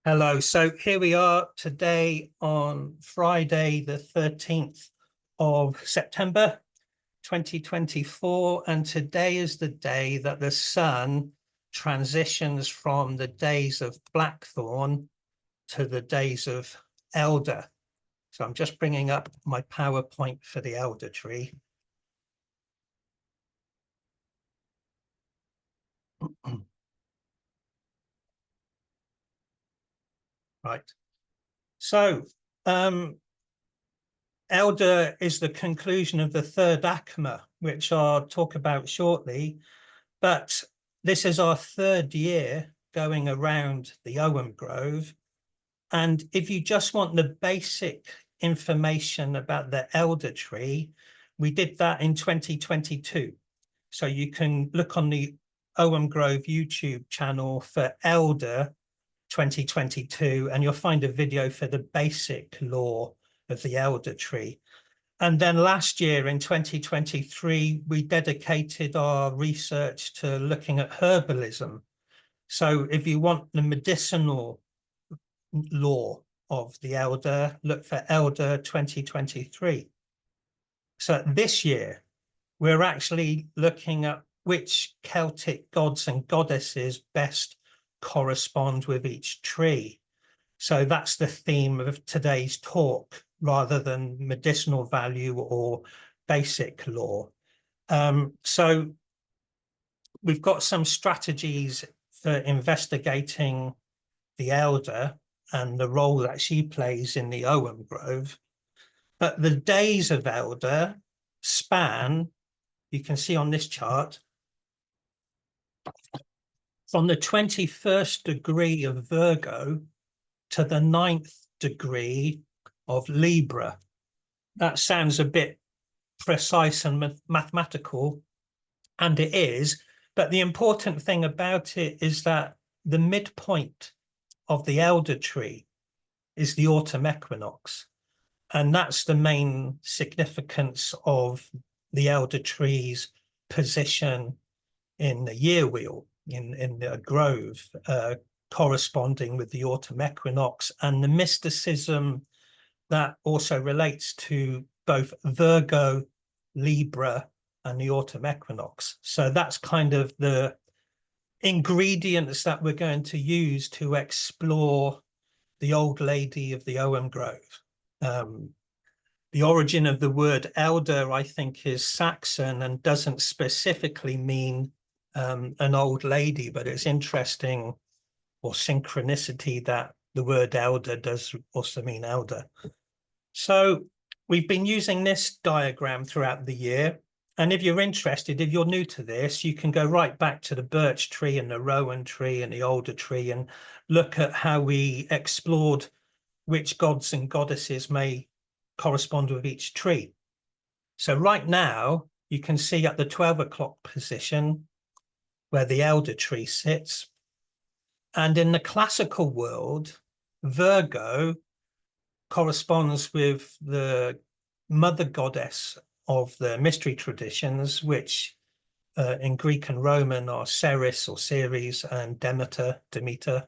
Hello, so here we are today on Friday, the 13th of September, 2024, and today is the day that the sun transitions from the days of Blackthorn to the days of Elder. So I'm just bringing up my PowerPoint for the Elder tree. Right. So Elder is the conclusion of the third Akama, which I'll talk about shortly. But this is our third year going around the Owen Grove. And if you just want the basic information about the Elder tree, we did that in 2022. So you can look on the Owen Grove YouTube channel for Elder 2022, and you'll find a video for the basic lore of the Elder tree. And then last year in 2023, we dedicated our research to looking at herbalism. So if you want the medicinal lore of the Elder, look for Elder 2023. So this year, we're actually looking at which Celtic gods and goddesses best correspond with each tree. So that's the theme of today's talk, rather than medicinal value or basic lore. So we've got some strategies for investigating the Elder and the role that she plays in the Owen Grove. But the days of Elder span, you can see on this chart, from the 21st degree of Virgo to the 9th degree of Libra. That sounds a bit precise and mathematical, and it is, but the important thing about it is that the midpoint of the Elder tree is the Autumn Equinox, and that's the main significance of the Elder tree's position in the year wheel, in the grove, corresponding with the Autumn Equinox, and the mysticism that also relates to both Virgo, Libra, and the Autumn Equinox. So that's kind of the ingredients that we're going to use to explore the old lady of the Owen Grove. The origin of the word elder, I think, is Saxon and doesn't specifically mean an old lady, but it's interesting, or synchronicity, that the word elder does also mean elder. So we've been using this diagram throughout the year. And if you're interested, if you're new to this, you can go right back to the birch tree and the rowan tree and the alder tree and look at how we explored which gods and goddesses may correspond with each tree. So right now, you can see at the 12 o'clock position where the elder tree sits. And in the classical world, Virgo corresponds with the mother goddess of the mystery traditions, which in Greek and Roman are Ceres or Ceres and Demeter.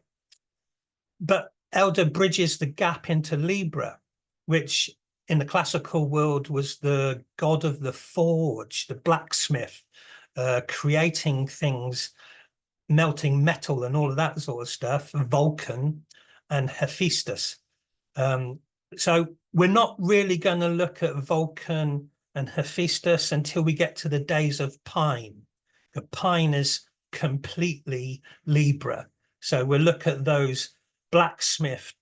But Elder bridges the gap into Libra, which in the classical world was the god of the forge, the blacksmith, creating things, melting metal and all of that sort of stuff, Vulcan and Hephaestus. So we're not really going to look at Vulcan and Hephaestus until we get to the days of Pine. The Pine is completely Libra. So we'll look at those blacksmith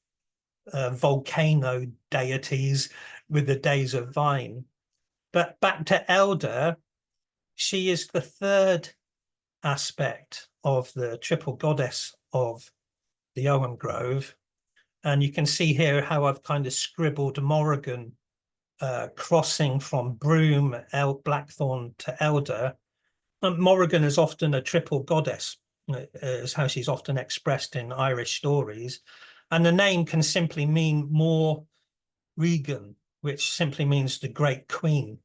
volcano deities with the days of Vine. But back to Elder, she is the third aspect of the triple goddess of the Owen Grove. And you can see here how I've kind of scribbled Morrigan crossing from Broom, Blackthorn to Elder. Morrigan is often a triple goddess, is how she's often expressed in Irish stories. And the name can simply mean More Regan, which simply means the Great Queen,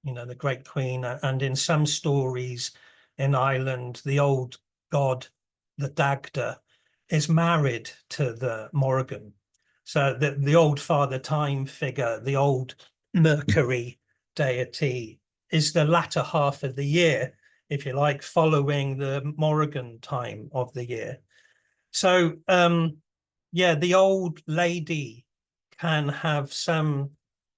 the Great Queen. And in some stories in Ireland, the old god, the Dagda, is married to the Morrigan. So the old Father Time figure, the old Mercury deity, is the latter half of the year, if you like, following the Morrigan time of the year. So, yeah, the old lady can have some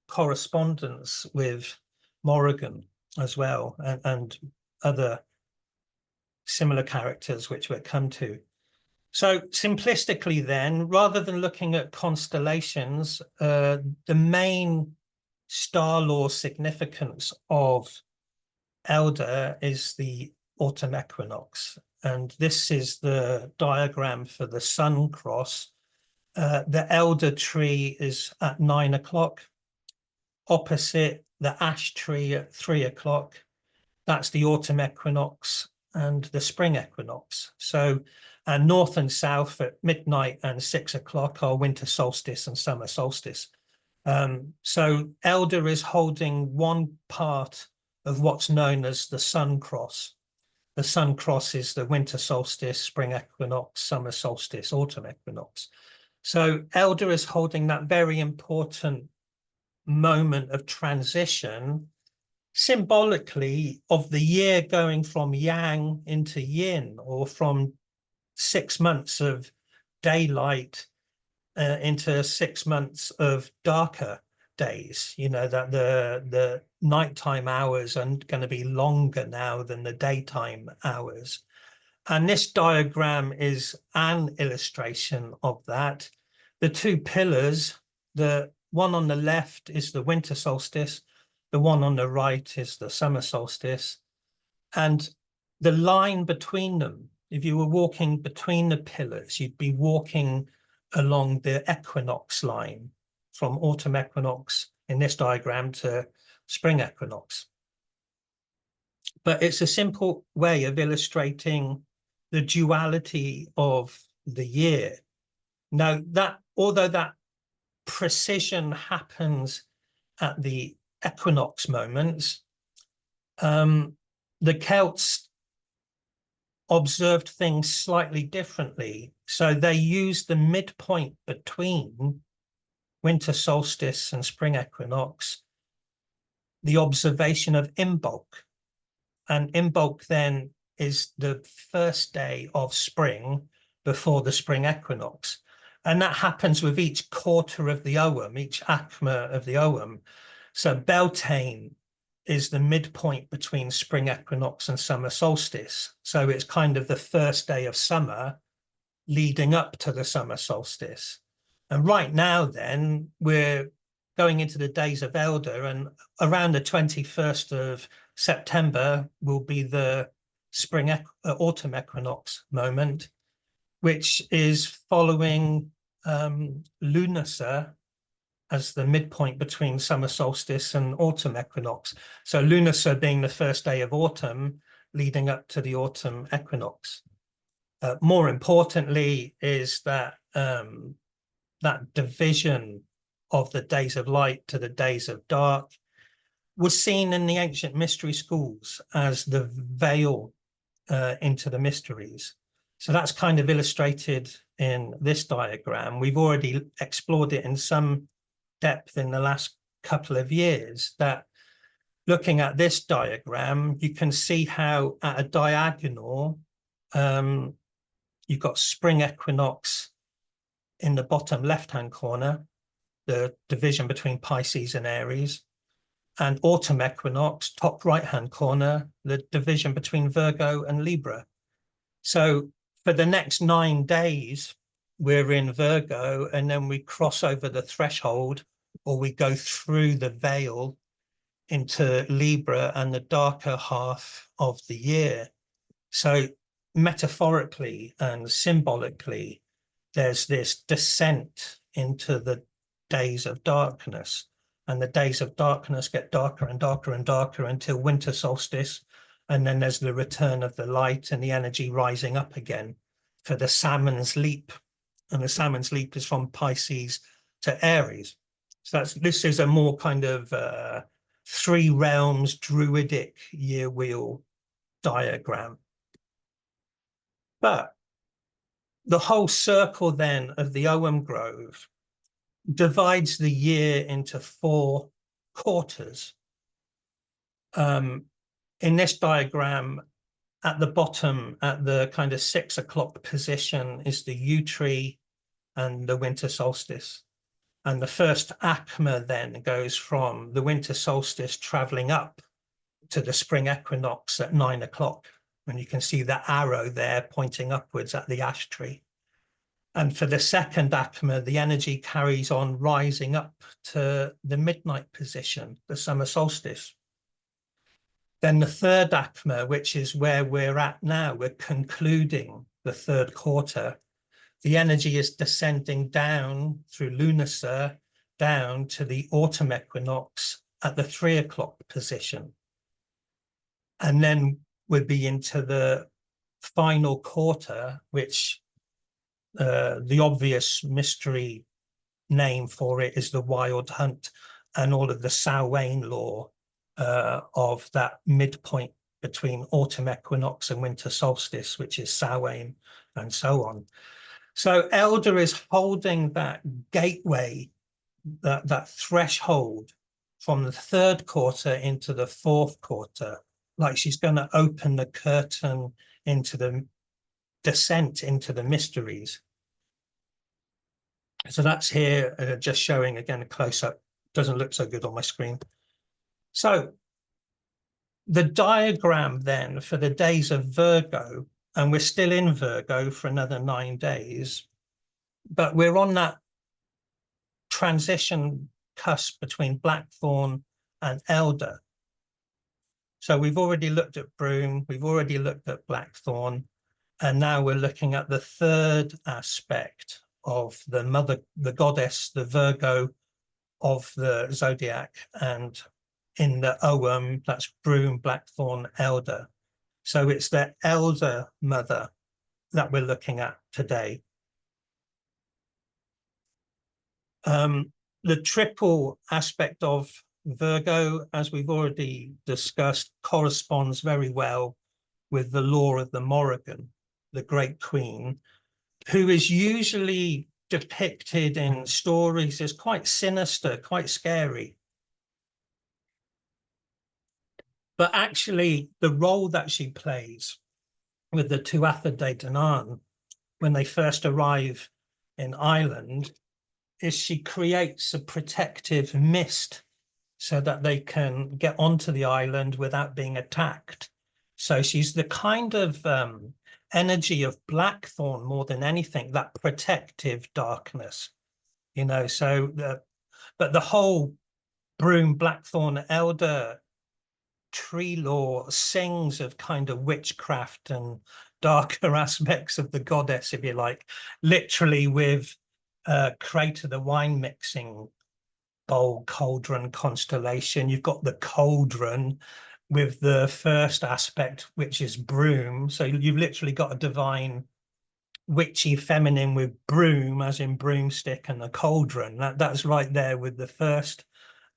correspondence with Morrigan as well, and other similar characters, which we'll come to. So simplistically then, rather than looking at constellations, the main star law significance of Elder is the autumn equinox. And this is the diagram for the sun cross. The elder tree is at 9 o'clock. Opposite the ash tree at 3 o'clock. That's the autumn equinox and the spring equinox. So, and north and south at midnight and 6 o'clock are winter solstice and summer solstice. So Elder is holding one part of what's known as the sun cross. The sun cross is the winter solstice, spring equinox, summer solstice, autumn equinox. So Elder is holding that very important moment of transition, symbolically, of the year going from yang into yin, or from 6 months of daylight into 6 months of darker days. You know, that the nighttime hours are going to be longer now than the daytime hours. And this diagram is an illustration of that. The two pillars, the one on the left is the winter solstice, the one on the right is the summer solstice. And the line between them, if you were walking between the pillars, you'd be walking along the equinox line, from autumn equinox in this diagram to spring equinox. But it's a simple way of illustrating the duality of the year. Now, that although that precision happens at the equinox moments, the Celts observed things slightly differently. So they used the midpoint between winter solstice and spring equinox, the observation of Imbolc. And Imbolc then is the first day of spring before the spring equinox. And that happens with each quarter of the Ogham, each Acma of the Ogham. So Beltane is the midpoint between spring equinox and summer solstice. So it's kind of the first day of summer leading up to the summer solstice. And right now then, we're going into the days of Elder, and around the 21st of September will be the autumn equinox moment, which is following Lughnasadh as the midpoint between summer solstice and autumn equinox. So Lughnasadh being the first day of autumn, leading up to the autumn equinox. More importantly is that that division of the days of light to the days of dark was seen in the ancient mystery schools as the veil into the mysteries. So that's kind of illustrated in this diagram. We've already explored it in some depth in the last couple of years, that looking at this diagram, you can see how at a diagonal, you've got spring equinox in the bottom left-hand corner, the division between Pisces and Aries, and autumn equinox, top right-hand corner, the division between Virgo and Libra. So for the next 9 days, we're in Virgo, and then we cross over the threshold, or we go through the veil into Libra and the darker half of the year. So metaphorically and symbolically, there's this descent into the days of darkness, and the days of darkness get darker and darker and darker until winter solstice, and then there's the return of the light and the energy rising up again for the salmon's leap. And the salmon's leap is from Pisces to Aries. So this is a more kind of 3 realms druidic year wheel diagram. But the whole circle then of the Ogham Grove divides the year into 4 quarters. In this diagram, at the bottom, at the kind of 6 o'clock position, is the yew tree and the winter solstice. And the first ACMA then goes from the winter solstice traveling up to the spring equinox at 9 o'clock. And you can see the arrow there pointing upwards at the ash tree. And for the second ACMA, the energy carries on rising up to the midnight position, the summer solstice. Then the third ACMA, which is where we're at now, we're concluding the 3rd quarter. The energy is descending down through Lunar down to the autumn equinox at the 3 o'clock position. And then we'll be into the final quarter, which the obvious mystery name for it is the wild hunt and all of the Samhain law of that midpoint between autumn equinox and winter solstice, which is Samhain and so on. So Elder is holding that gateway, that threshold from the 3rd quarter into the 4th quarter, like she's going to open the curtain into the descent into the mysteries. So that's here, just showing again a close-up. Doesn't look so good on my screen. So the diagram then for the days of Virgo, and we're still in Virgo for another 9 days, but we're on that transition cusp between Blackthorn and Elder. So we've already looked at Broom, we've already looked at Blackthorn, and now we're looking at the 3rd aspect of the mother, the goddess, the Virgo of the zodiac, and in the Ogham, that's Broom, Blackthorn, Elder. So it's the Elder mother that we're looking at today. The triple aspect of Virgo, as we've already discussed, corresponds very well with the law of the Morrigan, the great queen, who is usually depicted in stories as quite sinister, quite scary. But actually, the role that she plays with the Tuatha De Danann, when they first arrive in Ireland, is she creates a protective mist so that they can get onto the island without being attacked. So she's the kind of energy of Blackthorn more than anything, that protective darkness, you know. So but the whole Broom, Blackthorn, Elder tree lore sings of kind of witchcraft and darker aspects of the goddess, if you like, literally with Crater, the wine mixing bowl, cauldron constellation. You've got the cauldron with the first aspect, which is Broom. So you've literally got a divine witchy feminine with broom, as in broomstick, and a cauldron. That's right there with the first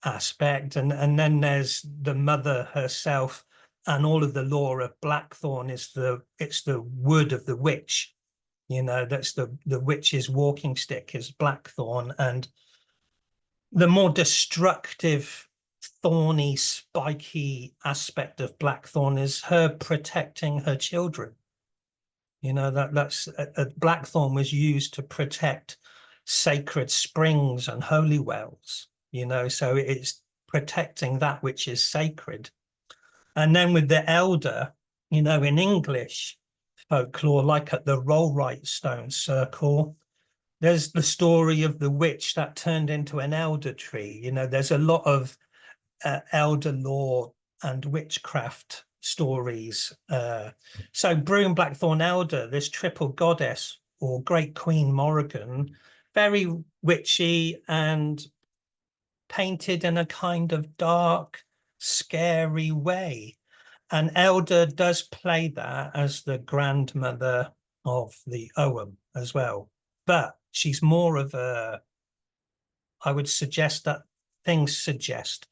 aspect. And then there's the mother herself, and all of the lore of Blackthorn is it's the wood of the witch, you know. That's the witch's walking stick is Blackthorn. And the more destructive, thorny, spiky aspect of Blackthorn is her protecting her children. You know, that's Blackthorn was used to protect sacred springs and holy wells, you know, so it's protecting that which is sacred. And then with the Elder, you know, in English folklore, like at the Rollright Stone Circle, there's the story of the witch that turned into an elder tree. You know, there's a lot of elder lore and witchcraft stories. So Broom, Blackthorn, Elder, this triple goddess or great queen Morrigan, very witchy and painted in a kind of dark, scary way. And Elder does play that as the grandmother of the Ogham as well. But she's more of a, I would suggest that things suggest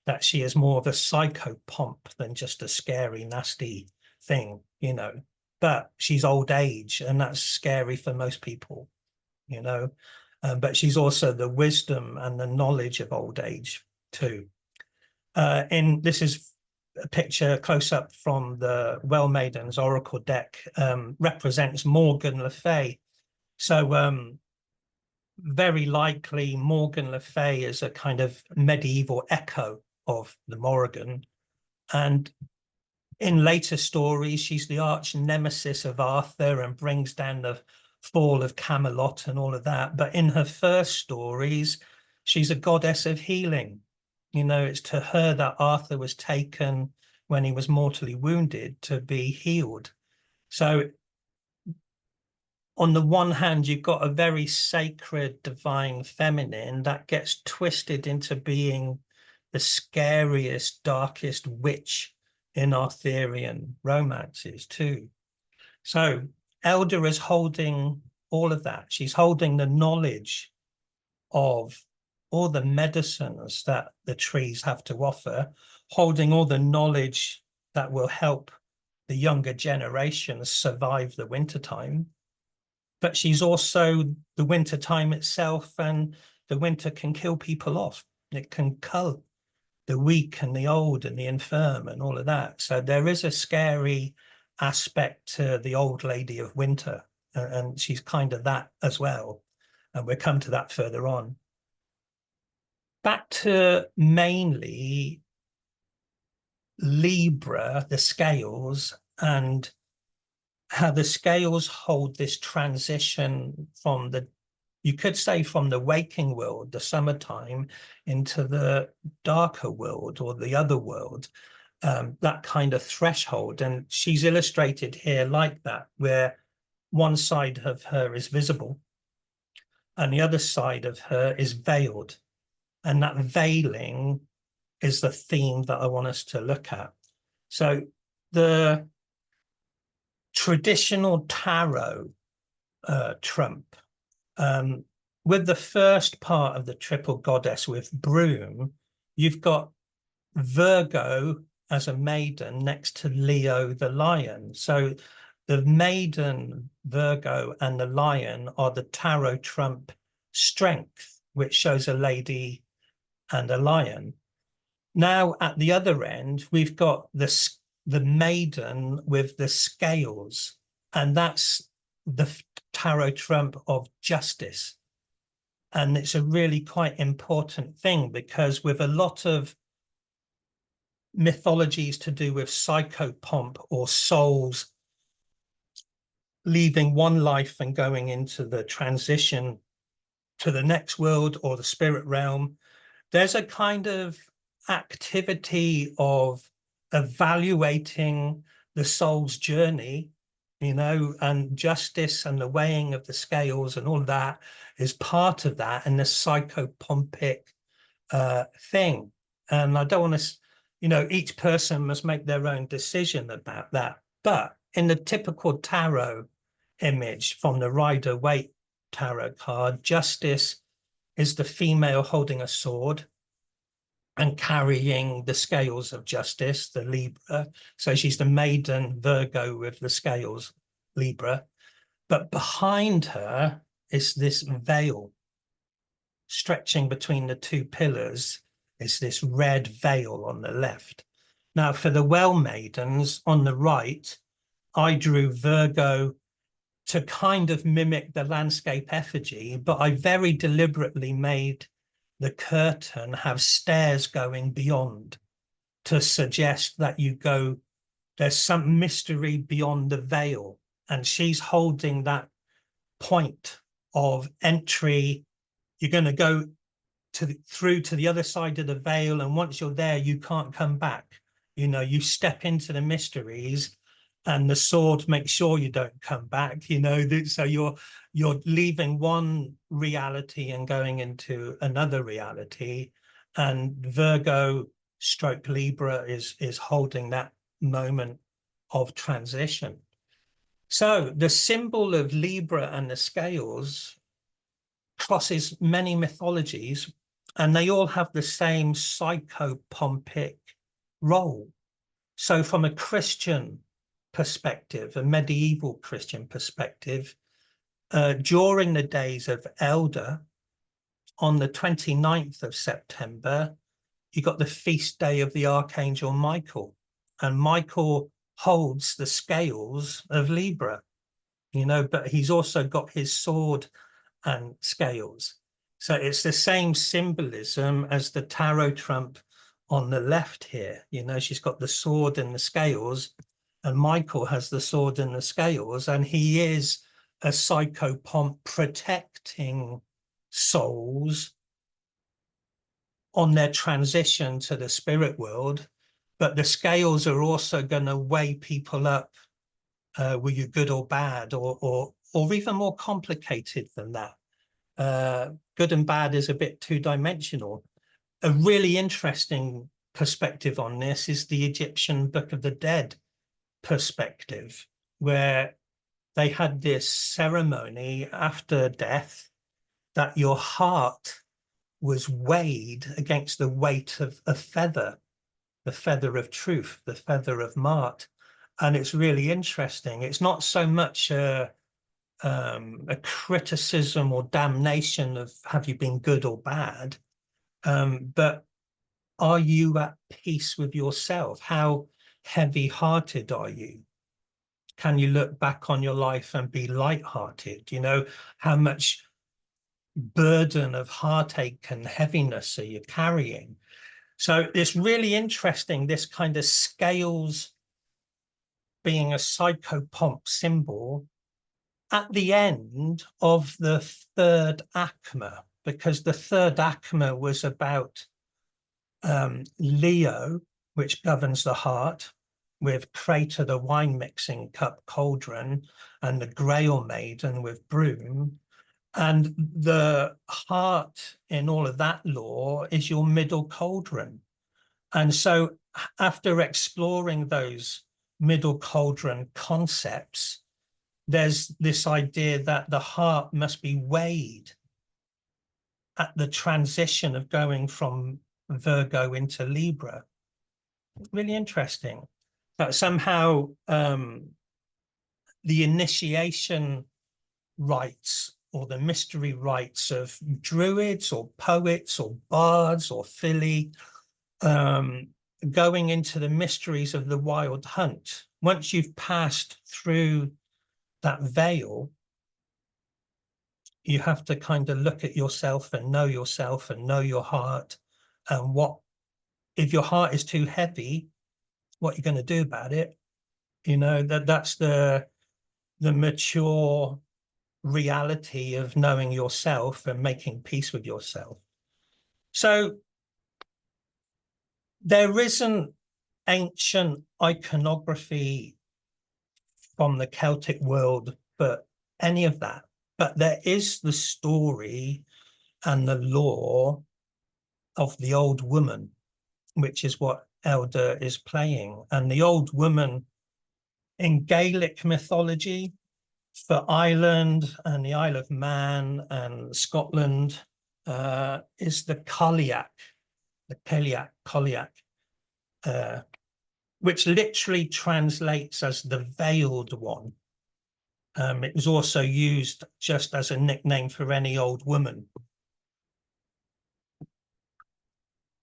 that she is more of a psychopomp than just a scary, nasty thing, you know. but she's old age, and that's scary for most people, you know. But she's also the wisdom and the knowledge of old age too. This is a picture close up from the Well Maiden's Oracle deck, represents Morgan Le Fay. So very likely Morgan Le Fay is a kind of medieval echo of the Morrigan. And in later stories, she's the arch nemesis of Arthur and brings down the fall of Camelot and all of that. But in her first stories, she's a goddess of healing. You know, it's to her that Arthur was taken when he was mortally wounded to be healed. So on the one hand, you've got a very sacred, divine feminine that gets twisted into being the scariest, darkest witch in Arthurian romances too. So Elder is holding all of that. She's holding the knowledge of all the medicines that the trees have to offer, holding all the knowledge that will help the younger generations survive the wintertime. But she's also the wintertime itself, and the winter can kill people off. It can cull the weak and the old and the infirm and all of that. So there is a scary aspect to the old lady of winter, and she's kind of that as well. And we'll come to that further on. Back to mainly Libra, the scales, and how the scales hold this transition from the, you could say, from the waking world, the summertime, into the darker world or the other world, that kind of threshold. And she's illustrated here like that, where one side of her is visible and the other side of her is veiled. And that veiling is the theme that I want us to look at. So the traditional tarot trump, with the first part of the triple goddess with broom, you've got Virgo as a maiden next to Leo the lion. So the maiden, Virgo, and the lion are the tarot trump strength, which shows a lady and a lion. Now at the other end, we've got the maiden with the scales, and that's the tarot trump of justice. And it's a really quite important thing, because with a lot of mythologies to do with psychopomp or souls leaving one life and going into the transition to the next world or the spirit realm, there's a kind of activity of evaluating the soul's journey, you know, and justice and the weighing of the scales and all of that is part of that, and the psychopompic thing. And I don't want to, you know, each person must make their own decision about that. But in the typical tarot image from the Rider-Waite tarot card, justice is the female holding a sword and carrying the scales of justice, the Libra. So she's the maiden Virgo with the scales, Libra. But behind her is this veil stretching between the two pillars. Is this red veil on the left. Now for the Well Maidens on the right, I drew Virgo to kind of mimic the landscape effigy, but I very deliberately made the curtain have stairs going beyond to suggest that you go, there's some mystery beyond the veil. And she's holding that point of entry. You're going to go through to the other side of the veil, and once you're there, you can't come back. You know, you step into the mysteries, and the sword makes sure you don't come back. You know, so you're leaving one reality and going into another reality. And Virgo stroke Libra is holding that moment of transition. So the symbol of Libra and the scales crosses many mythologies, and they all have the same psychopompic role. So from a Christian perspective, a medieval Christian perspective, during the days of Elder, on the 29th of September, you got the feast day of the Archangel Michael, and Michael holds the scales of Libra, you know, but he's also got his sword and scales. So it's the same symbolism as the tarot trump on the left here. You know, she's got the sword and the scales, and Michael has the sword and the scales, and he is a psychopomp protecting souls on their transition to the spirit world. But the scales are also going to weigh people up. Were you good or bad, or even more complicated than that? Good and bad is a bit two-dimensional. A really interesting perspective on this is the Egyptian Book of the Dead perspective, where they had this ceremony after death that your heart was weighed against the weight of a feather, the feather of truth, the feather of Mart. And it's really interesting. It's not so much a criticism or damnation of have you been good or bad, but are you at peace with yourself? How heavy-hearted are you? Can you look back on your life and be light-hearted? You know, how much burden of heartache and heaviness are you carrying? So it's really interesting, this kind of scales being a psychopomp symbol at the end of the third akma, because the third akma was about Leo, which governs the heart, with Crater, the wine mixing cup cauldron, and the Grail maiden with broom. And the heart in all of that lore is your middle cauldron. And so after exploring those middle cauldron concepts, there's this idea that the heart must be weighed at the transition of going from Virgo into Libra. Really interesting. That somehow the initiation rites or the mystery rites of druids or poets or bards or filly, going into the mysteries of the wild hunt. Once you've passed through that veil, you have to kind of look at yourself and know your heart, and what if your heart is too heavy, what you're going to do about it. You know, that's the mature reality of knowing yourself and making peace with yourself. So there isn't ancient iconography from the Celtic world for any of that, but there is the story and the lore of the old woman, which is what Elder is playing. And the old woman in Gaelic mythology for Ireland and the Isle of Man and Scotland is the Cailleach, which literally translates as the veiled one. It was also used just as a nickname for any old woman.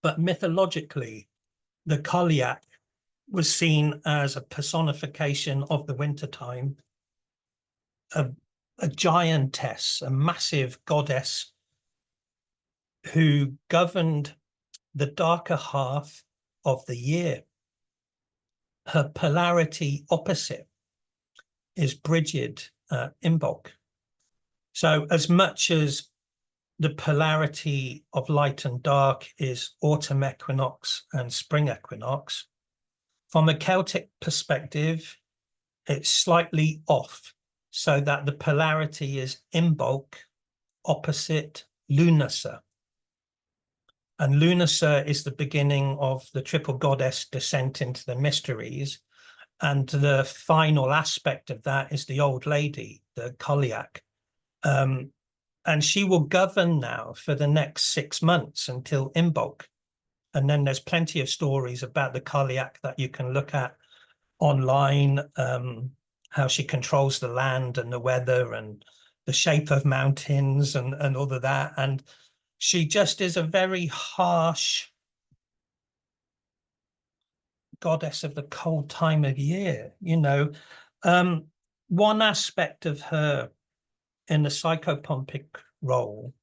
But mythologically, the Cailleach was seen as a personification of the wintertime, a giantess, a massive goddess who governed the darker half of the year. Her polarity opposite is Brigid Imbolc. So as much as the polarity of light and dark is autumn equinox and spring equinox, from a Celtic perspective, it's slightly off, so that the polarity is Imbolc opposite Lunacy. And Lunacy is the beginning of the triple goddess descent into the mysteries. And the final aspect of that is the old lady, the Cailleach. And she will govern now for the next 6 months until Imbolc. And then there's plenty of stories about the Cailleach that you can look at online, how she controls the land and the weather and the shape of mountains and all of that. And she just is a very harsh goddess of the cold time of year, you know. One aspect of her in the psychopompic role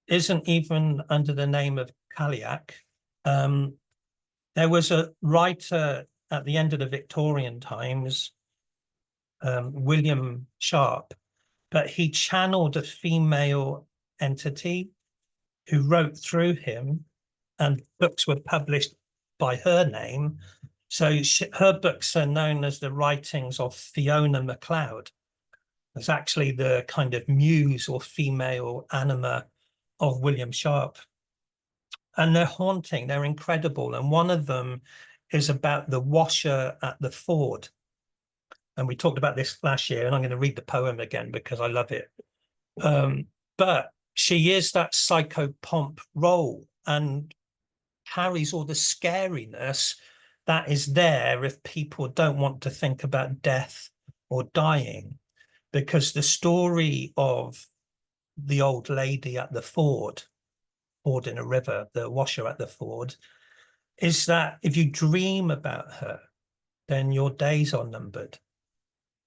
isn't even under the name of Cailleach. There was a writer at the end of the Victorian times, William Sharp, but he channeled a female entity who wrote through him, and books were published by her name. So her books are known as the writings of Fiona MacLeod. It's actually the kind of muse or female anima of William Sharp. And they're haunting, they're incredible. And one of them is about the washer at the ford. And we talked about this last year, and I'm going to read the poem again because I love it. But she is that psychopomp role and carries all the scariness that is there if people don't want to think about death or dying, because the story of the old lady at the ford in a river, the washer at the ford, is that if you dream about her, then your days are numbered.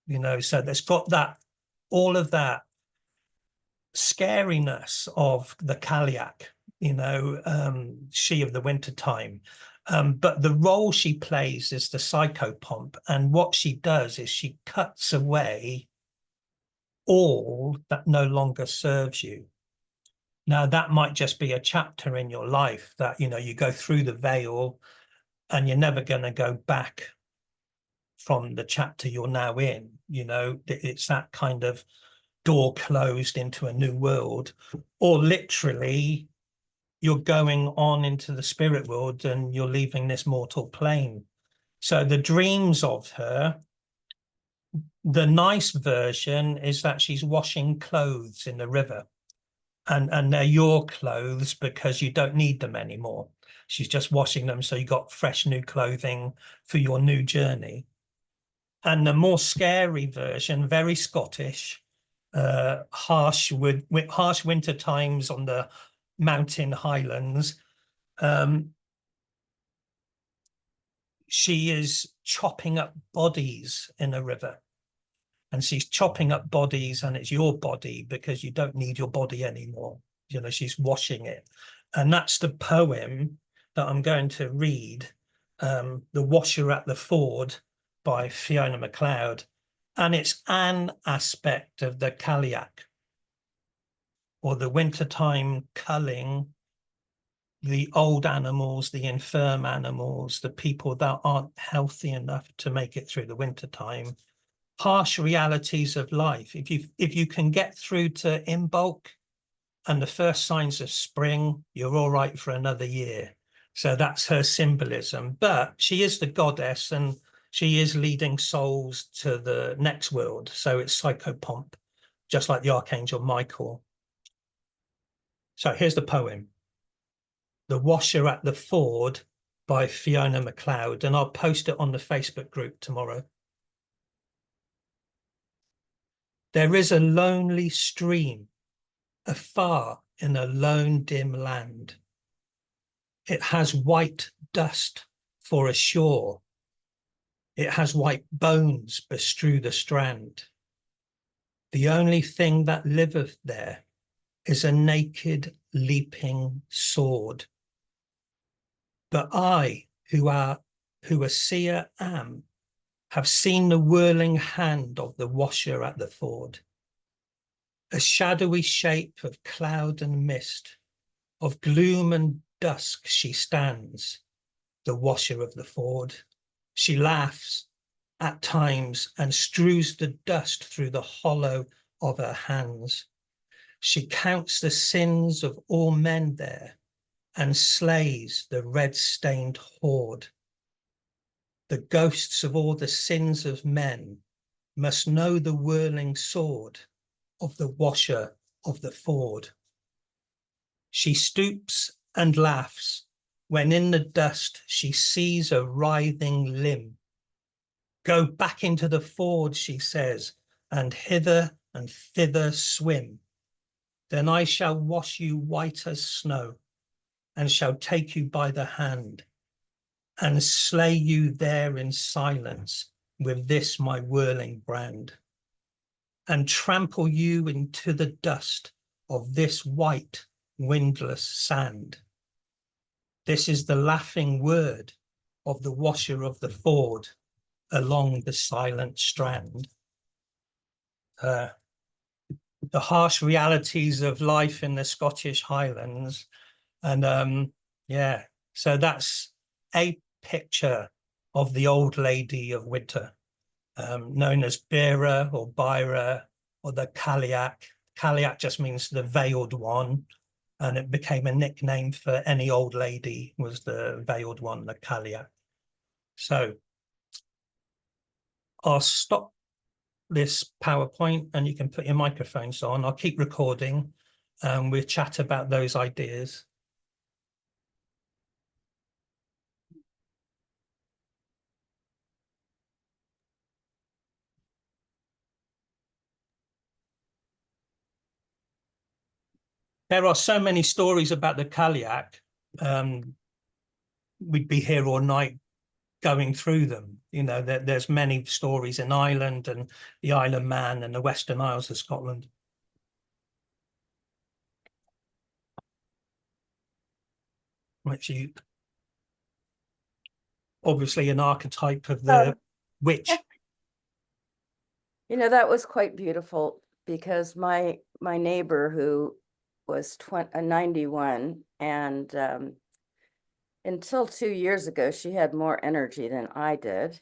You know, so there's got that, all of that scariness of the Cailleach, you know, she of the winter time. But the role she plays is the psychopomp, and what she does is she cuts away all that no longer serves you. Now, that might just be a chapter in your life that, you know, you go through the veil and you're never going to go back from the chapter you're now in. You know, it's that kind of door closed into a new world, or literally you're going on into the spirit world and you're leaving this mortal plane. So the dreams of her, the nice version is that she's washing clothes in the river, and they're your clothes because you don't need them anymore. She's just washing them so you got fresh new clothing for your new journey. And the more scary version, very Scottish, harsh winter times on the mountain highlands. She is chopping up bodies in a river, and she's chopping up bodies, and it's your body because you don't need your body anymore. You know, she's washing it. And that's the poem that I'm going to read, The Washer at the Ford by Fiona MacLeod. And it's an aspect of the Cailleach, or the wintertime culling, the old animals, the infirm animals, the people that aren't healthy enough to make it through the wintertime. Harsh realities of life. If you can get through to Imbolc and the first signs of spring, you're all right for another year. So that's her symbolism. But she is the goddess, and she is leading souls to the next world. So it's psychopomp, just like the Archangel Michael. So here's the poem, The Washer at the Ford by Fiona MacLeod, and I'll post it on the Facebook group tomorrow. There is a lonely stream afar in a lone dim land. It has white dust for a shore. It has white bones bestrew the strand. The only thing that liveth there is a naked leaping sword. But I, who a seer am, have seen the whirling hand of the washer at the ford. A shadowy shape of cloud and mist, of gloom and dusk she stands, the washer of the ford. She laughs at times and strews the dust through the hollow of her hands. She counts the sins of all men there and slays the red-stained horde. The ghosts of all the sins of men must know the whirling sword of the washer of the ford. She stoops and laughs when in the dust she sees a writhing limb. Go back into the ford, she says, and hither and thither swim. Then I shall wash you white as snow, and shall take you by the hand, and slay you there in silence with this my whirling brand, and trample you into the dust of this white, windless sand. This is the laughing word of the washer of the ford along the silent strand. The harsh realities of life in the Scottish Highlands. And yeah, so that's a picture of the old lady of winter, known as Bera or Byra or the Cailleach. Cailleach just means the veiled one, and it became a nickname for any old lady, was the veiled one, the Cailleach. So I'll stop this PowerPoint and you can put your microphones on. I'll keep recording and we'll chat about those ideas. There are so many stories about the Cailleach. We'd be here all night going through them. You know, there's many stories in Ireland and the Isle of Man and the Western Isles of Scotland. Which you obviously an archetype of the witch. You know, that was quite beautiful because my neighbor who was 91 and until 2 years ago, she had more energy than I did,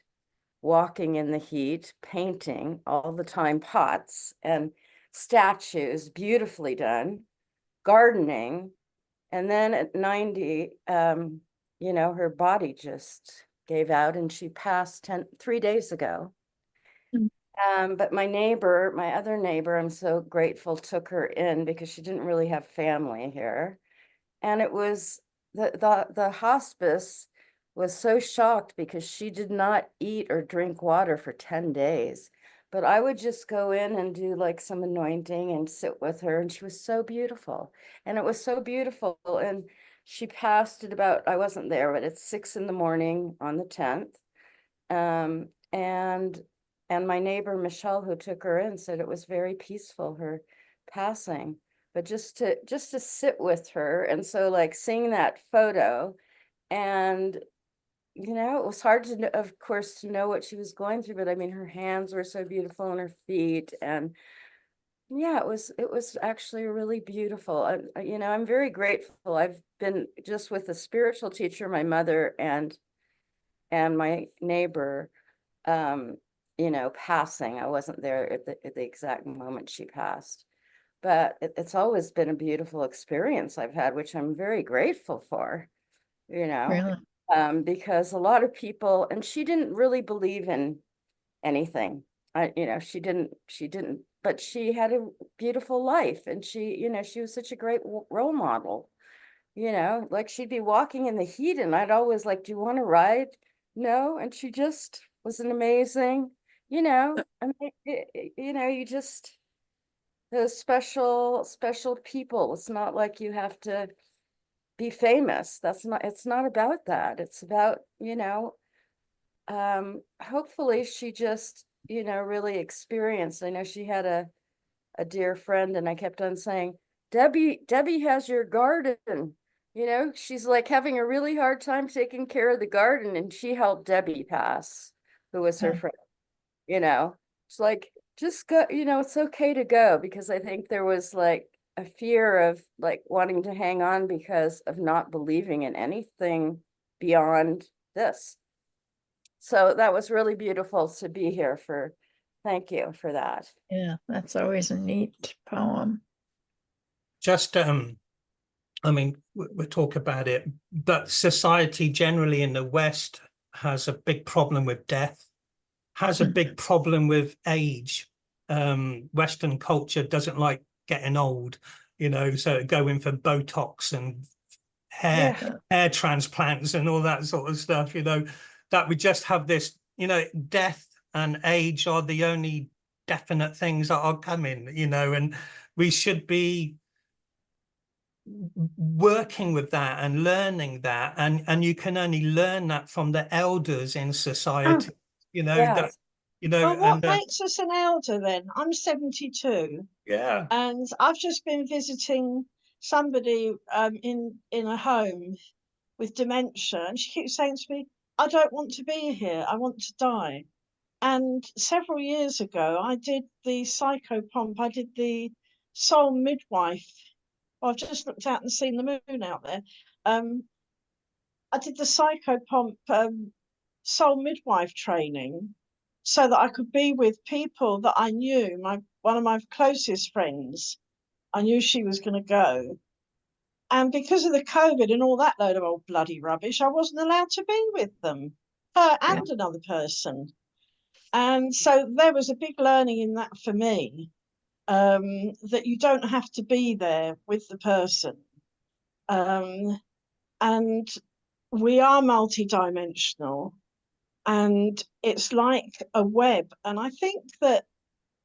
walking in the heat, painting all the time, pots and statues, beautifully done, gardening. And then at 90, you know, her body just gave out and she passed 3 days ago. But my neighbor, my other neighbor, I'm so grateful, took her in because she didn't really have family here. And it was the hospice was so shocked because she did not eat or drink water for 10 days. But I would just go in and do like some anointing and sit with her. And she was so beautiful. And it was so beautiful. And she passed at about, I wasn't there, but it's 6 in the morning on the 10th. And my neighbor, Michelle, who took her in, said it was very peaceful, her passing. But just to sit with her. And so like seeing that photo and, you know, it was hard to know, of course, to know what she was going through, but I mean, her hands were so beautiful and her feet. And yeah, it was actually really beautiful. And, you know, I'm very grateful. I've been just with a spiritual teacher, my mother and my neighbor, you know, passing. I wasn't there at the exact moment she passed. But it's always been a beautiful experience I've had, which I'm very grateful for, you know, Really? because a lot of people, and she didn't really believe in anything. You know, she didn't, but she had a beautiful life and she, you know, she was such a great role model, you know, like she'd be walking in the heat and I'd always like, do you want to ride? No. And she just was an amazing, you know, I mean, you know, you just, those special people. It's not like you have to be famous. It's not about that. It's about, you know, hopefully she just, you know, really experienced. I know she had a dear friend and I kept on saying, Debbie has your garden. You know, she's like having a really hard time taking care of the garden and she helped Debbie pass, who was her friend, you know. It's like, just go, you know, it's okay to go, because I think there was like a fear of like wanting to hang on because of not believing in anything beyond this. So that was really beautiful to be here for. Thank you for that. Yeah, that's always a neat poem. Just, I mean, we'll talk about it, but society generally in the West has a big problem with death, has a big problem with age. Western culture doesn't like getting old, you know, so going for Botox and hair transplants and all that sort of stuff, you know, that we just have this, you know, death and age are the only definite things that are coming, you know, and we should be working with that and learning that, and you can only learn that from the elders in society, you know, Yes. that, you know, Well, what and makes us an elder then? I'm 72, yeah, and I've just been visiting somebody in a home with dementia, and she keeps saying to me, I don't want to be here, I want to die. And several years ago, I did the psychopomp, I did the soul midwife. Well, I've just looked out and seen the moon out there. I did the psychopomp soul midwife training so that I could be with people that I knew. One of my closest friends, I knew she was going to go. And because of the COVID and all that load of old bloody rubbish, I wasn't allowed to be with them, her and another person. And so there was a big learning in that for me, that you don't have to be there with the person. And we are multidimensional, and it's like a web. And I think that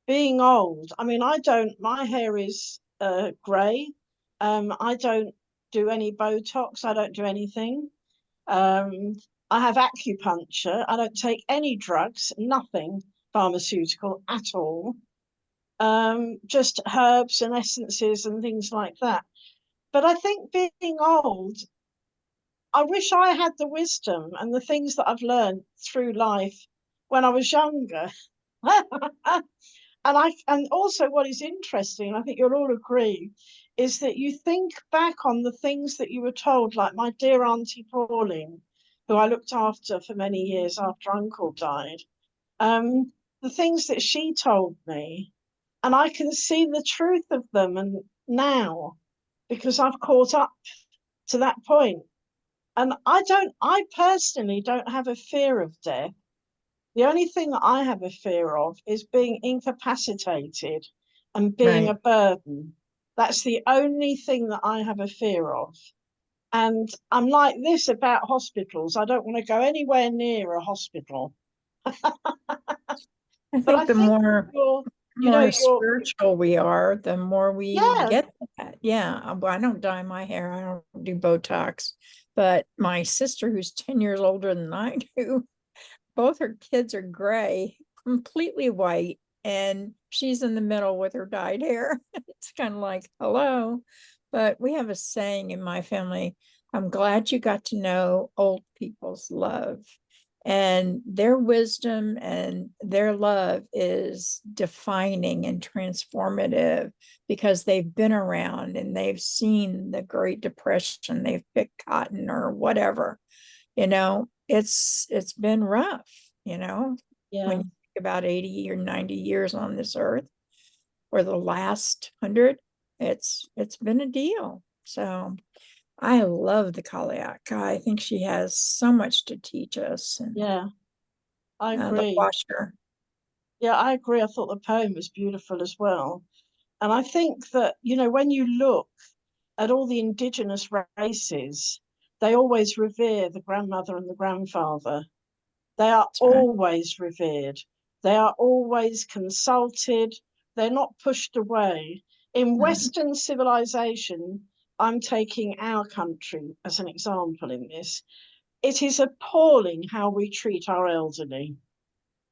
being old, I mean, my hair is grey. I don't do any Botox. I don't do anything. I have acupuncture. I don't take any drugs, nothing pharmaceutical at all. Just herbs and essences and things like that. But I think being old, I wish I had the wisdom and the things that I've learned through life when I was younger. And also what is interesting, I think you'll all agree, is that you think back on the things that you were told, like my dear Auntie Pauline, who I looked after for many years after Uncle died, the things that she told me, and I can see the truth of them and now, because I've caught up to that point. And I personally don't have a fear of death. The only thing that I have a fear of is being incapacitated and being a burden. That's the only thing that I have a fear of. And I'm like this about hospitals. I don't want to go anywhere near a hospital. I But I think the think more spiritual we are, the more we get that. Yeah. Well, I don't dye my hair. I don't do Botox. But my sister, who's 10 years older than I do, both her kids are gray, completely white, and she's in the middle with her dyed hair. It's kind of like, hello. But we have a saying in my family, I'm glad you got to know old people's love. And their wisdom and their love is defining and transformative because they've been around and they've seen the Great Depression, they've picked cotton or whatever. You know, it's been rough, you know, when you think about 80 or 90 years on this earth, or the last 100, it's been a deal. So I love the Cailleach. I think she has so much to teach us. And, I agree. The Washer. Yeah, I agree. I thought the poem was beautiful as well. And I think that, you know, when you look at all the indigenous races, they always revere the grandmother and the grandfather. They are always revered. They are always consulted. They're not pushed away. In Western civilization, I'm taking our country as an example in this. It is appalling how we treat our elderly.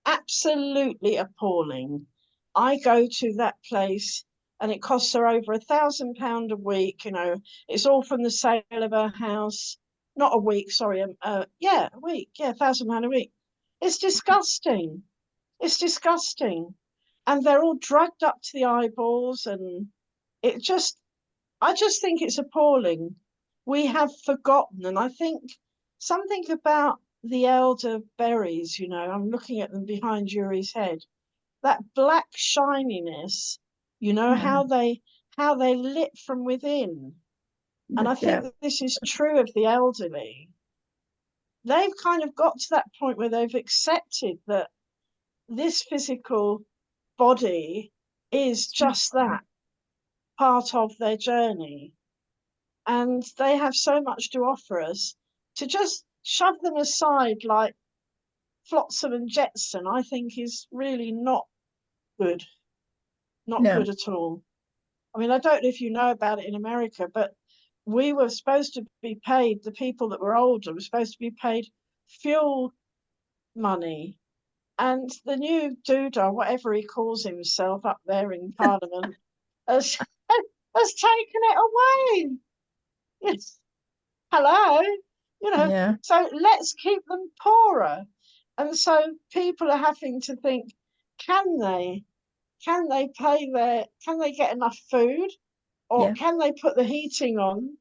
Absolutely appalling. I go to that place and it costs her over £1,000 a week. You know, it's all from the sale of her house. Not a week, sorry. A week. Yeah, £1,000 a week. It's disgusting. It's disgusting. And they're all drugged up to the eyeballs, and I just think it's appalling. We have forgotten, and I think something about the elderberries, you know, I'm looking at them behind Yuri's head, that black shininess, you know, how they lit from within. And I think that this is true of the elderly. They've kind of got to that point where they've accepted that this physical body is just that part of their journey. And they have so much to offer us, to just shove them aside like flotsam and jetsam, I think is really not good. Not No. good at all. I mean, I don't know if you know about it in America, but we were supposed to be paid, the people that were older were supposed to be paid fuel money. And the new doodah, whatever he calls himself up there in Parliament, has taken it away. Yes. Hello, Yeah. so let's keep them poorer. And so people are having to think, can they can they get enough food, or Yeah. can they put the heating on?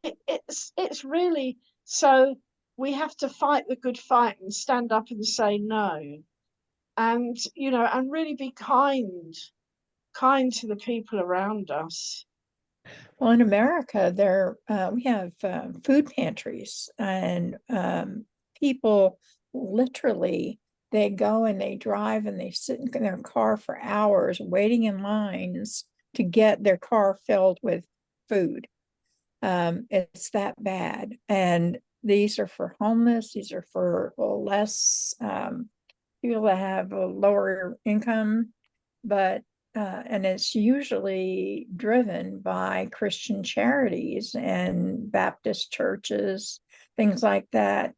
It's really, so we have to fight the good fight and stand up and say no, and and really be kind to the people around us. Well, in America, we have food pantries, and people literally, they go and they drive and they sit in their car for hours waiting in lines to get their car filled with food. It's that bad. And these are for homeless. These are for less people that have a lower income, but and it's usually driven by Christian charities and Baptist churches, things like that.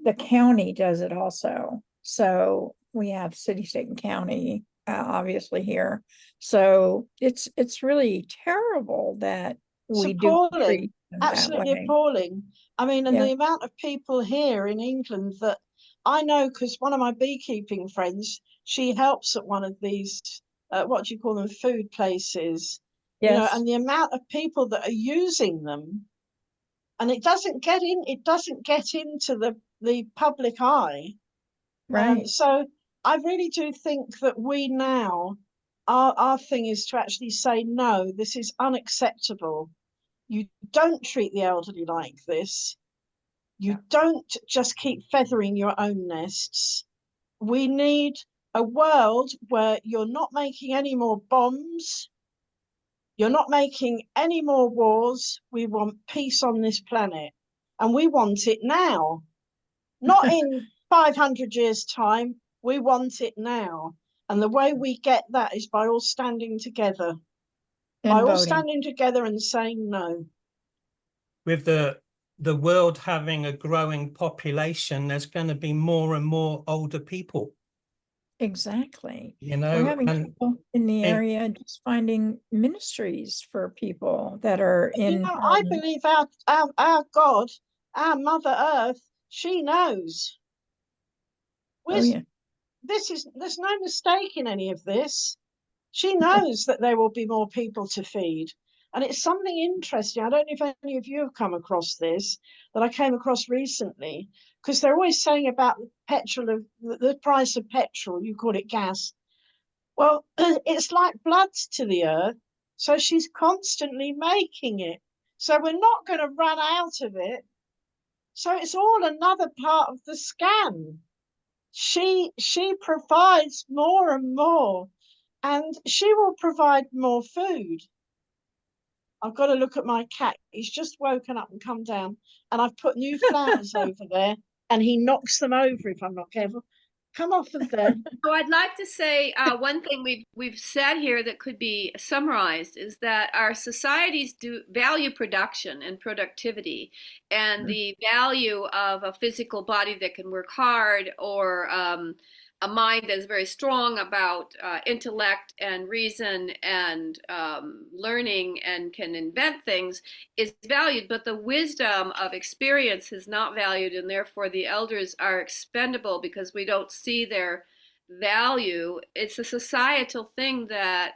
The county does it also. So we have city, state, and county, obviously here. So it's really terrible that we do treat them absolutely that way. appalling. I mean, and Yeah. the amount of people here in England that I know, because one of my beekeeping friends, she helps at one of these, what do you call them, food places, Yes. and the amount of people that are using them, and it doesn't get into the public eye. Right. So I really do think that we now, our thing is to actually say, no, this is unacceptable. You don't treat the elderly like this. You don't just keep feathering your own nests. We need a world where you're not making any more bombs. You're not making any more wars. We want peace on this planet. And we want it now. Not in 500 years' time. We want it now. And the way we get that is by all standing together. And By all voting. standing together and saying no. With the world having a growing population, there's going to be more and more older people. Exactly. We're having and people in the area just finding ministries for people that are in. I believe our God, our Mother Earth, she knows. Yeah. There's no mistake in any of this. She knows that there will be more people to feed. And it's something interesting. I don't know if any of you have come across this, that I came across recently, because they're always saying about the price of petrol, you call it gas. Well, it's like blood to the earth. So she's constantly making it. So we're not going to run out of it. So it's all another part of the scam. She provides more and more, and she will provide more food. I've got to look at my cat. He's just woken up and come down, and I've put new flowers over there, and he knocks them over if I'm not careful. Come off of there. So I'd like to say one thing we've said here that could be summarized is that our societies do value production and productivity, and the value of a physical body that can work hard, or a mind that is very strong about intellect and reason and learning and can invent things is valued, but the wisdom of experience is not valued, and therefore the elders are expendable because we don't see their value. It's a societal thing that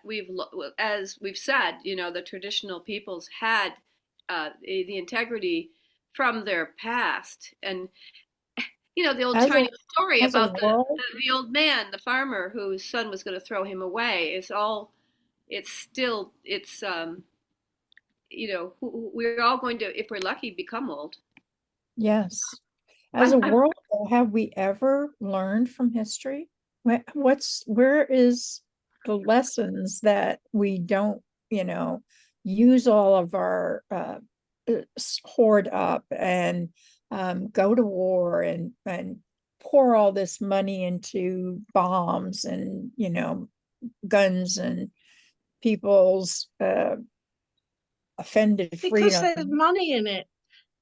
as we've said, the traditional peoples had the integrity from their past. And the old Chinese story about the old man, the farmer, whose son was going to throw him away. We're all going to, if we're lucky, become old. Yes. As a world, have we ever learned from history? Where is the lessons that we don't, use all of our hoard up and go to war and pour all this money into bombs and, you know, guns and people's offended Because freedom. there's money in it.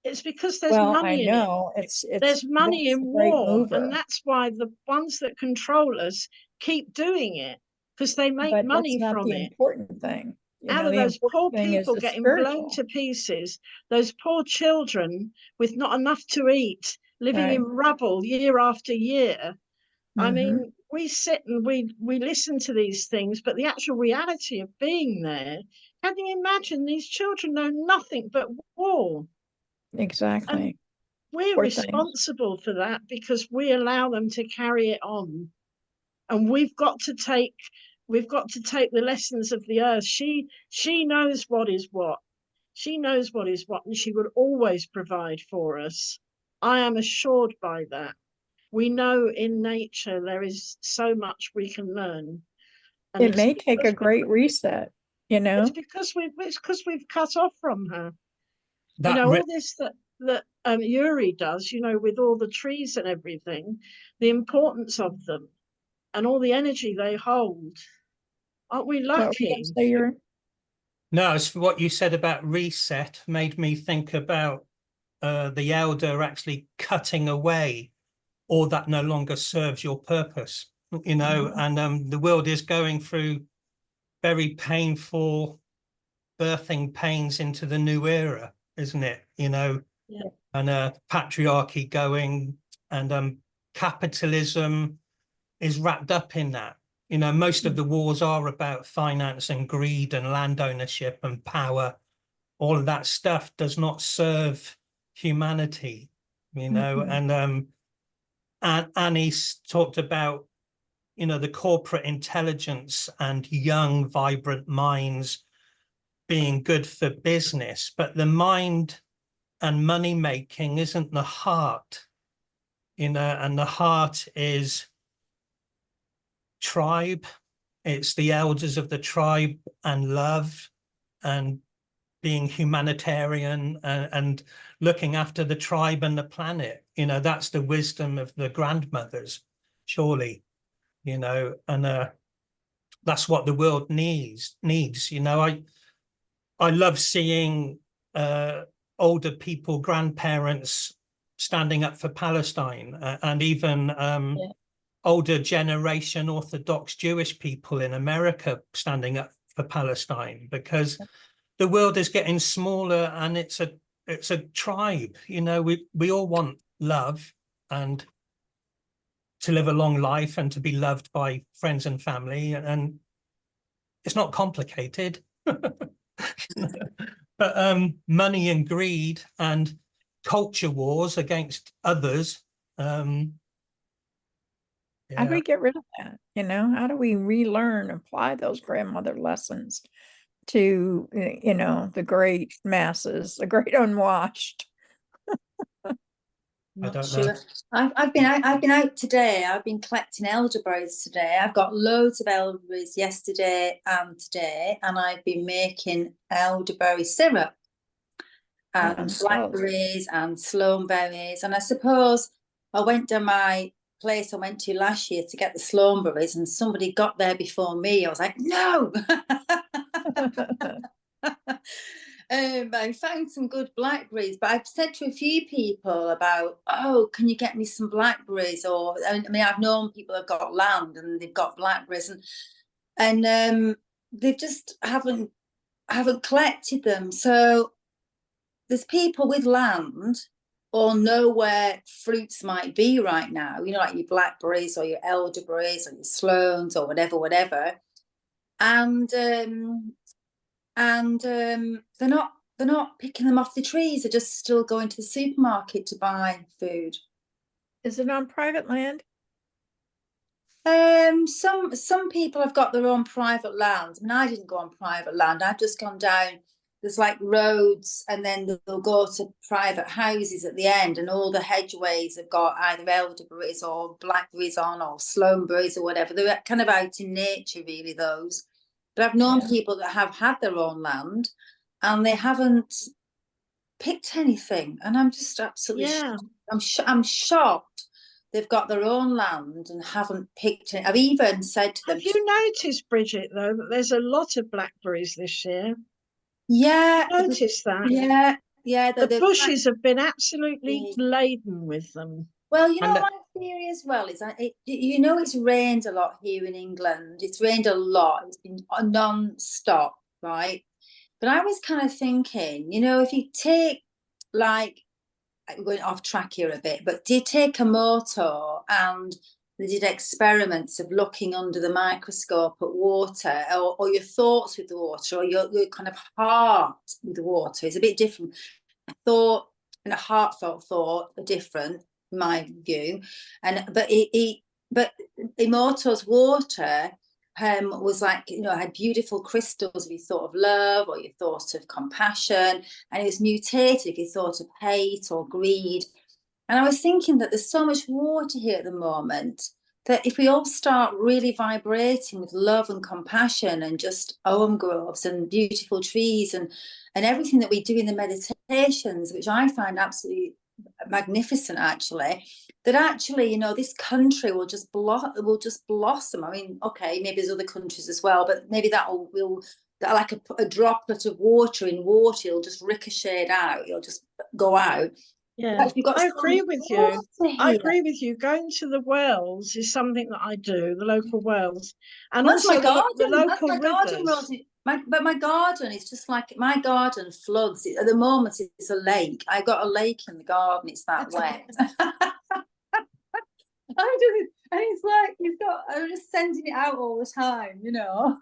It's because there's Well, I money in it. know There's money that's in a great war, mover. and that's why the ones that control us keep doing it, because they make But money that's not from the it. important thing. You Out know, of the those poor important thing is people the getting blown spiritual. to pieces, those poor children with not enough to eat, living in rubble year after year. I mean, we sit and we listen to these things, but the actual reality of being there, can you imagine? These children know nothing but war. Exactly. And we're Poor things. responsible for that because we allow them to carry it on. And we've got to take the lessons of the earth. She knows what is what. She knows what is what, and she will always provide for us. I am assured by that. We know in nature there is so much we can learn. And It may take a great reset, you know. It's because we've cut off from her. That you know, all this that Uri does, you know, with all the trees and everything, the importance of them and all the energy they hold. Aren't we lucky? No, it's what you said about reset made me think about the elder actually cutting away all that no longer serves your purpose, you know, and the world is going through very painful birthing pains into the new era, isn't it? You know, and patriarchy going, and capitalism is wrapped up in that. You know, most of the wars are about finance and greed and land ownership and power. All of that stuff does not serve humanity, you know. And Annie's talked about, you know, the corporate intelligence and young, vibrant minds being good for business, but the mind and money making isn't the heart, you know, and the heart is tribe. It's the elders of the tribe and love and being humanitarian and looking after the tribe and the planet. You know, that's the wisdom of the grandmothers, surely, you know, and that's what the world needs. You know, I love seeing older people, grandparents standing up for Palestine, and even older generation Orthodox Jewish people in America standing up for Palestine, because the world is getting smaller and it's a tribe. You know, we all want love and to live a long life and to be loved by friends and family, and it's not complicated. But money and greed and culture wars against others. How do we get rid of that? You know, how do we relearn, apply those grandmother lessons to, you know, the great masses, the great unwashed? I don't know. I've been out today. I've been collecting elderberries today. I've got loads of elderberries yesterday and today, and I've been making elderberry syrup and blackberries and sloanberries. And I suppose I went to my place I went to last year to get the sloanberries, and somebody got there before me. I was like, no. I found some good blackberries, but I've said to a few people about, oh, can you get me some blackberries? Or I mean, I've known people have got land and they've got blackberries, and they just haven't collected them. So there's people with land or know where fruits might be right now, you know, like your blackberries or your elderberries or your sloans or whatever, and they're not picking them off the trees. They're just still going to the supermarket to buy food. Is it on private land? Some people have got their own private land. I mean, I didn't go on private land. I've just gone down. There's like roads, and then they'll go to private houses at the end, and all the hedgeways have got either elderberries or blackberries on, or sloanberries or whatever. They're kind of out in nature, really, those. But I've known people that have had their own land and they haven't picked anything, and I'm just absolutely Yeah. shocked. I'm shocked they've got their own land and haven't picked it. I've even said to them, Have you noticed, Bridget, though, that there's a lot of blackberries this year? yeah, Notice that? yeah, The bushes have been absolutely laden with them. Well, you know, And my theory as well is you know, it's rained a lot here in England. It's rained a lot. It's been non-stop, right? But I was kind of thinking, you know, if you take, like, I'm going off track here a bit, but do you take a motor and they did experiments of looking under the microscope at water, or your thoughts with the water, or your kind of heart with the water is a bit different. A thought and a heartfelt thought are different, in my view. But Immortal's water was like, you know, had beautiful crystals if you thought of love or you thought of compassion, and it was mutated if you thought of hate or greed. And I was thinking that there's so much water here at the moment that if we all start really vibrating with love and compassion and just Om groves and beautiful trees and everything that we do in the meditations, which I find absolutely magnificent, actually, that actually, you know, this country will just blossom. I mean, okay, maybe there's other countries as well, but maybe that will like a droplet of water in water, it'll just ricochet out, it'll just go out. Yeah, I agree with you. I agree with you. Going to the wells is something that I do, the local wells, and that's also my garden. the local that's my rivers. garden, but my garden is just like, my garden floods. At the moment, it's a lake. I've got a lake in the garden. It's that wet. And it's like I'm just sending it out all the time, you know.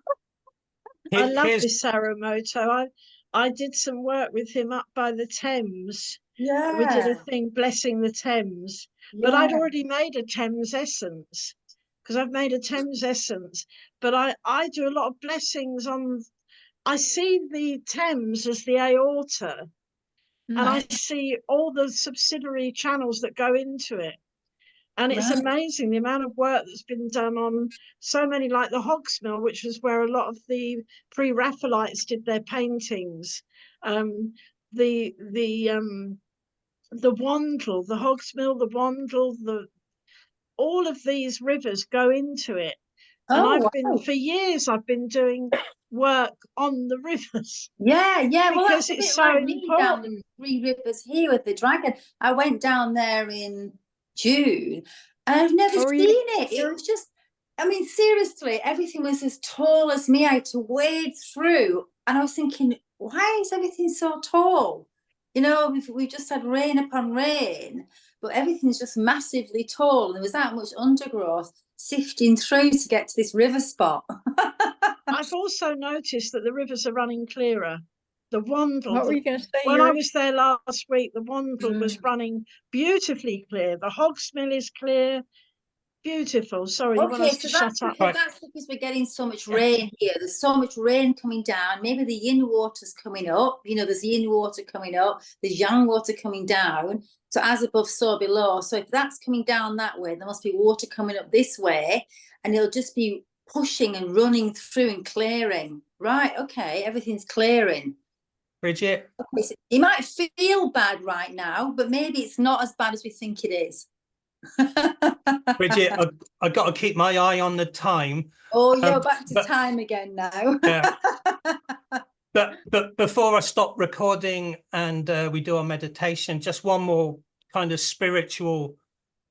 I love this Saramoto. I did some work with him up by the Thames. Yeah, we did a thing blessing the Thames, but I'd already made a Thames essence, because I've made a Thames essence. But I do a lot of blessings on. I see the Thames as the aorta, and I see all the subsidiary channels that go into it. And it's amazing the amount of work that's been done on so many, like the Hogs Mill, which was where a lot of the pre-Raphaelites did their paintings. The Wandle, the Hogs Mill, the Wandle, all of these rivers go into it. And I've been, for years, I've been doing work on the rivers. Yeah. Well, because it's so important. Down the 3 rivers here with the dragon. I went down there in June, and I've never seen it. It was just, I mean, seriously, everything was as tall as me. I had to wade through, and I was thinking, why is everything so tall? You know, we've just had rain upon rain, but everything's just massively tall, and there was that much undergrowth sifting through to get to this river spot. I've also noticed that the rivers are running clearer. The Wandle. What were you going to say? When I was there last week, the Wandle was running beautifully clear. The Hogs Mill is clear. Beautiful. Sorry, you want us to shut up? That's because we're getting so much rain here. There's so much rain coming down. Maybe the yin water's coming up. You know, there's yin water coming up. There's yang water coming down. So as above, so below. So if that's coming down that way, there must be water coming up this way, and it'll just be pushing and running through and clearing. Right, okay, everything's clearing. Bridget? You might feel bad right now, but maybe it's not as bad as we think it is. Bridget, I've got to keep my eye on the time. Oh, you're back to time again now. Yeah. But before I stop recording and we do our meditation, just one more kind of spiritual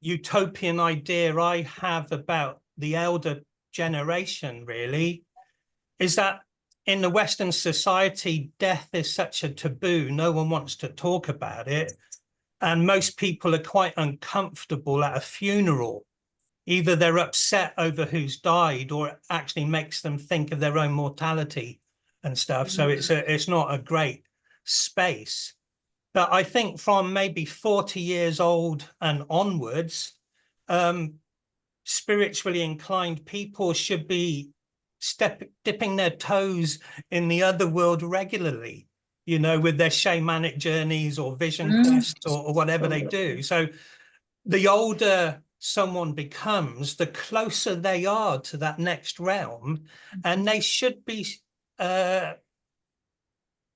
utopian idea I have about the elder generation, really, is that in the Western society, death is such a taboo. No one wants to talk about it. And most people are quite uncomfortable at a funeral. Either they're upset over who's died, or it actually makes them think of their own mortality and stuff. So it's not a great space. But I think from maybe 40 years old and onwards, spiritually inclined people should be dipping their toes in the other world regularly, you know, with their shamanic journeys or vision quests or whatever they do. So the older someone becomes, the closer they are to that next realm, and they should be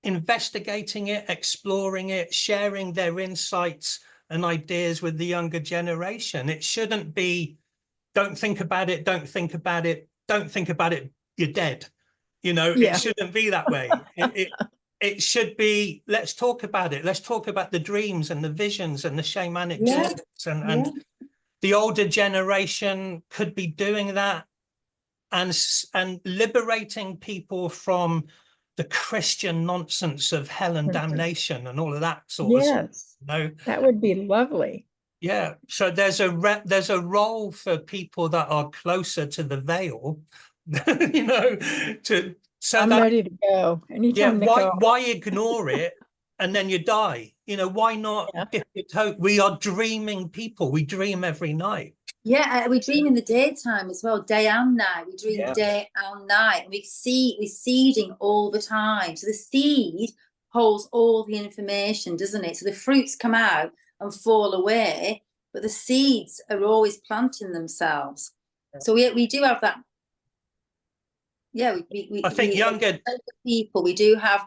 investigating it, exploring it, sharing their insights and ideas with the younger generation. It shouldn't be, don't think about it, don't think about it, don't think about it, you're dead. You know, Yeah. it shouldn't be that way. It should be, let's talk about it. Let's talk about the dreams and the visions and the shamanic Yeah, spirits. And the older generation could be doing that and liberating people from the Christian nonsense of hell and damnation and all of that sort of stuff. Yes, You know? that would be lovely. Yeah. So there's a role for people that are closer to the veil, you know, I'm ready to go. Anytime to go. why ignore it and then you die? You know, why not give it hope? We are dreaming people. We dream every night. yeah. We dream in the daytime as well, day and night. We dream day and night. We're seeding all the time. So the seed holds all the information, doesn't it? So the fruits come out and fall away, but the seeds are always planting themselves. So we do have that. Yeah, I think younger people, we do have,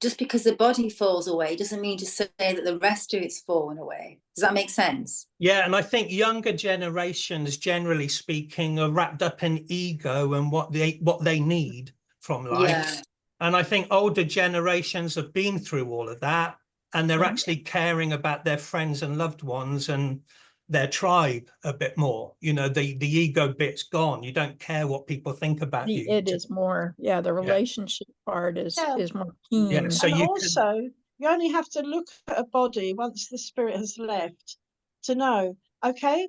just because the body falls away doesn't mean to say that the rest of it's fallen away. Does that make sense? Yeah, and I think younger generations, generally speaking, are wrapped up in ego and what they need from life. Yeah. And I think older generations have been through all of that, and they're actually caring about their friends and loved ones and their tribe a bit more. You know, the ego bit's gone. You don't care what people think about you. It is more, the relationship part is more keen. Yeah, so and you also, you only have to look at a body once the spirit has left to know, okay,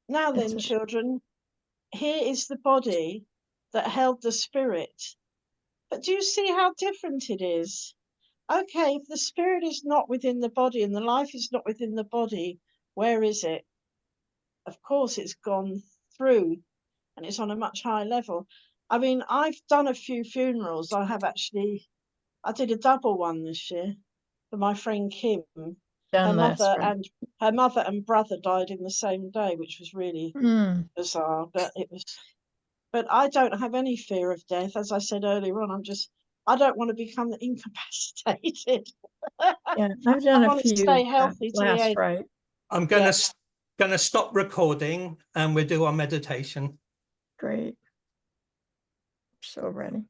now then, children, here is the body that held the spirit. But do you see how different it is? Okay, if the spirit is not within the body and the life is not within the body, where is it? Of course, it's gone through and it's on a much higher level. I mean, I've done a few funerals. I did a double one this year for my friend Kim. Her mother and brother died in the same day, which was really bizarre. But I don't have any fear of death. As I said earlier on, I don't want to become incapacitated. Yeah, I've done I a want to few stay healthy to the last end. right. I'm gonna stop recording and we'll do our meditation. Great. So ready.